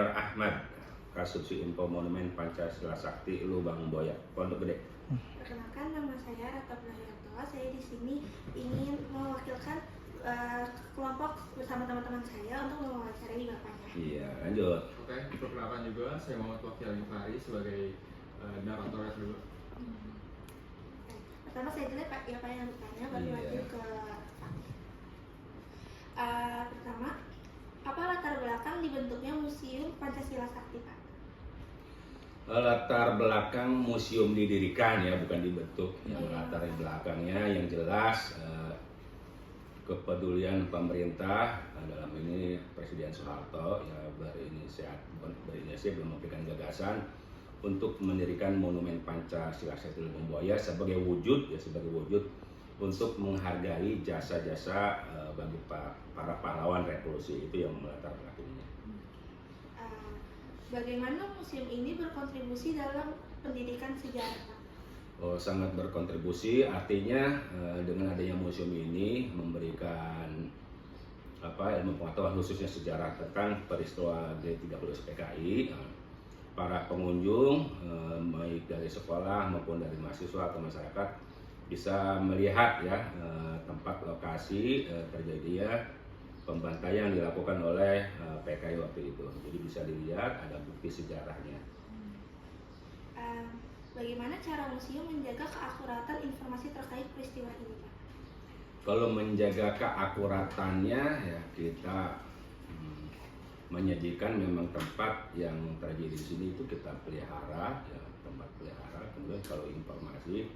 Akbar Ahmad, Kasubsi Info Monumen Pancasila Sakti Lubang Buaya, Pondok Gede. Perkenalkan, nama saya Rata Belayantoa. Saya di sini ingin mewakilkan kelompok bersama teman-teman saya untuk mewawancarai bapaknya. Iya, lanjut. Oke, perkenalkan juga saya Muhammad Wakil Alifari sebagai narator kedua. Pertama saya dulu Pak, ya Pak yang bertanya, baru lanjut ke pertama, apa latar belakang dibentuknya Museum Pancasila Sakti, Pak? Latar belakang museum didirikan ya, bukan dibentuk. Yang latar belakangnya yang jelas kepedulian pemerintah, dalam ini Presiden Soeharto ya berinisiatif memberikan gagasan untuk mendirikan Monumen Pancasila Sakti Lubang Buaya sebagai wujud untuk menghargai jasa-jasa bagi para pahlawan revolusi. Itu yang melatar belakangnya. Bagaimana museum ini berkontribusi dalam pendidikan sejarah, Pak? Oh, sangat berkontribusi, artinya dengan adanya museum ini memberikan ilmu pengetahuan khususnya sejarah tentang peristiwa G30 SPKI. Para pengunjung baik dari sekolah maupun dari mahasiswa atau masyarakat bisa melihat ya tempat lokasi terjadinya pembantaian yang dilakukan oleh PKI waktu itu. Jadi bisa dilihat ada bukti sejarahnya. Bagaimana cara museum menjaga keakuratan informasi terkait peristiwa ini, Pak? Kalau menjaga keakuratannya ya kita menyajikan memang tempat yang terjadi di sini itu kita pelihara ya, tempat pelihara. Kemudian kalau informasi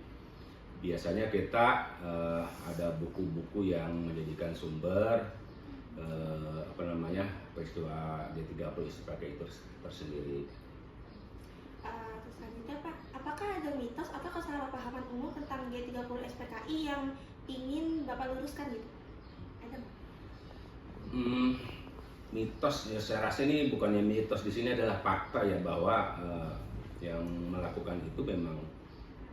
biasanya kita ada buku-buku yang menjadikan sumber peristiwa G30 SPKI itu tersendiri. Terus selanjutnya, Pak, apakah ada mitos atau kesalahpahaman umum tentang G30 SPKI yang ingin Bapak luruskan gitu? Ada nggak? Mitos ya, saya rasa ini bukannya mitos, di sini adalah fakta ya, bahwa yang melakukan itu memang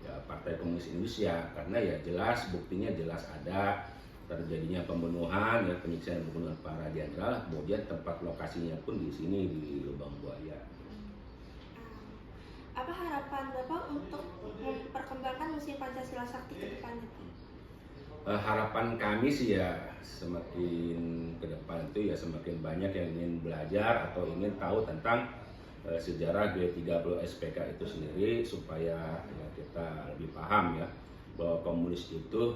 ya Partai Komunis Indonesia, karena ya jelas buktinya jelas ada terjadinya pembunuhan ya, penyiksaan pembunuhan para jenderal, kemudian tempat lokasinya pun di sini di Lubang Buaya. Apa harapan Bapak untuk memperkembangkan Museum Pancasila Sakti ke depannya? Harapan kami sih ya semakin ke depan itu ya semakin banyak yang ingin belajar atau ingin tahu tentang sejarah G30 SPK itu sendiri, supaya ya kita lebih paham ya bahwa komunis itu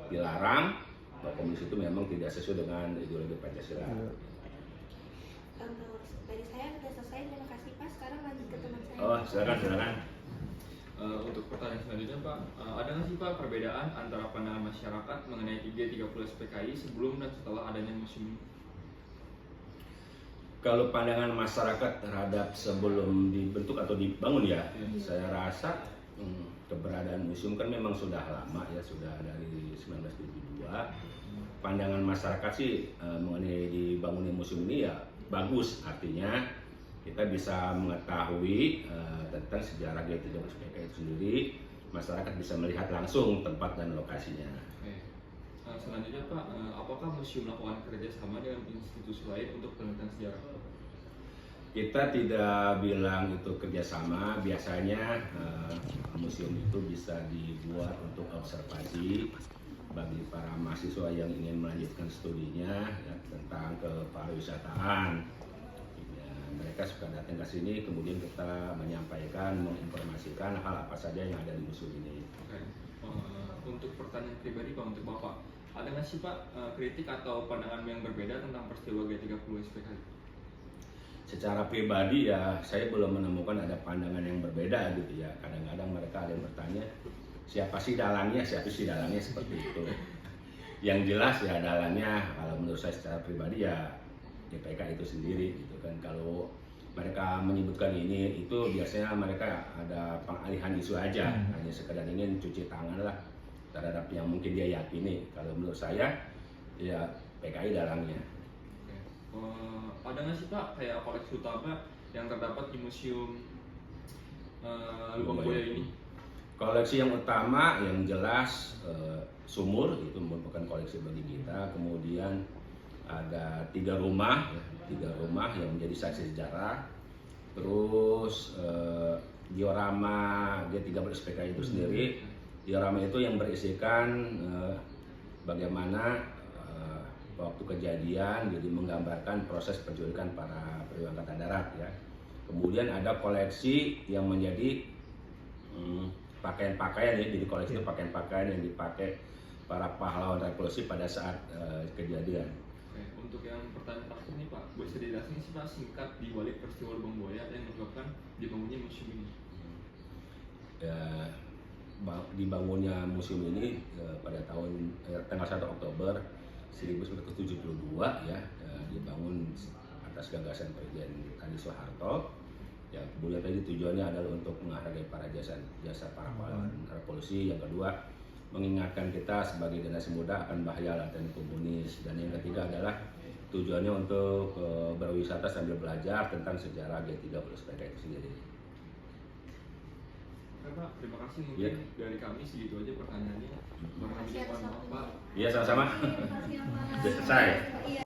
dilarang, bahwa komunis itu memang tidak sesuai dengan ideologi Pancasila. Dari saya sudah selesai, terima kasih Pak. Sekarang lanjut ke teman saya. Oh, silakan. Untuk pertanyaan selanjutnya Pak, ada nggak sih Pak perbedaan antara pandangan masyarakat mengenai G30 SPKI sebelum dan setelah adanya museum ini? Kalau pandangan masyarakat terhadap sebelum dibentuk atau dibangun ya, saya rasa keberadaan museum kan memang sudah lama ya, sudah dari 1972. Pandangan masyarakat sih mengenai dibangunnya museum ini ya bagus, artinya kita bisa mengetahui tentang sejarah G30 SPKI itu sendiri, masyarakat bisa melihat langsung tempat dan lokasinya. Selanjutnya Pak, apakah museum melakukan kerjasama dengan institusi lain untuk penelitian sejarah? Kita tidak bilang itu kerjasama, biasanya museum itu bisa dibuat untuk observasi bagi para mahasiswa yang ingin melanjutkan studinya ya, tentang kepariwisataan. Ya, mereka suka datang ke sini, kemudian kita menyampaikan, menginformasikan hal apa saja yang ada di museum ini. Oke. Untuk pertanyaan pribadi Pak, untuk Bapak, ada nggak sih Pak kritik atau pandangan yang berbeda tentang peristiwa G30 SPKI? Secara pribadi ya saya belum menemukan ada pandangan yang berbeda gitu ya. Kadang-kadang mereka ada yang bertanya siapa sih dalangnya seperti itu. Yang jelas ya dalangnya kalau menurut saya secara pribadi ya GPK itu sendiri gitu kan. Kalau mereka menyebutkan ini itu biasanya mereka ada pengalihan isu aja, hanya sekedar ingin cuci tangan lah terhadap yang mungkin dia yakini. Kalau menurut saya ya PKI dalangnya. Ada nggak sih Pak kayak koleksi utama yang terdapat di museum Lubang Buaya ini? Koleksi yang utama yang jelas sumur itu merupakan koleksi bagi kita. Kemudian ada 3 rumah, yang menjadi saksi sejarah. Terus diorama G30 SPKI itu sendiri, diorama itu yang berisikan bagaimana waktu kejadian, jadi menggambarkan proses penculikan para prajurit Angkatan Darat ya. Kemudian ada koleksi yang menjadi pakaian-pakaian ya, jadi koleksi itu pakaian-pakaian yang dipakai para pahlawan revolusi pada saat kejadian. Oke, untuk yang pertanyaan terakhir nih Pak, boleh saya dijelasin sih Pak singkat di balik peristiwa Lubang Buaya yang menyebabkan dibangunnya museum ini? Ya, dibangunnya museum ini pada tanggal 1 Oktober 1972 ya, dibangun atas gagasan Presiden Kandi Soeharto. Ya, kemudian tadi tujuannya adalah untuk menghargai para jasa para pahlawan revolusi. Yang kedua, mengingatkan kita sebagai generasi muda akan bahaya laten komunis. Dan yang ketiga adalah tujuannya untuk berwisata sambil belajar tentang sejarah G30 SPKI itu sendiri. Oke Pak, terima kasih. Mungkin Ya. dari kami segitu aja pertanyaannya. Mohon maaf Pak. Iya, sama-sama. Terima kasih, Pak. Sudah selesai. Iya.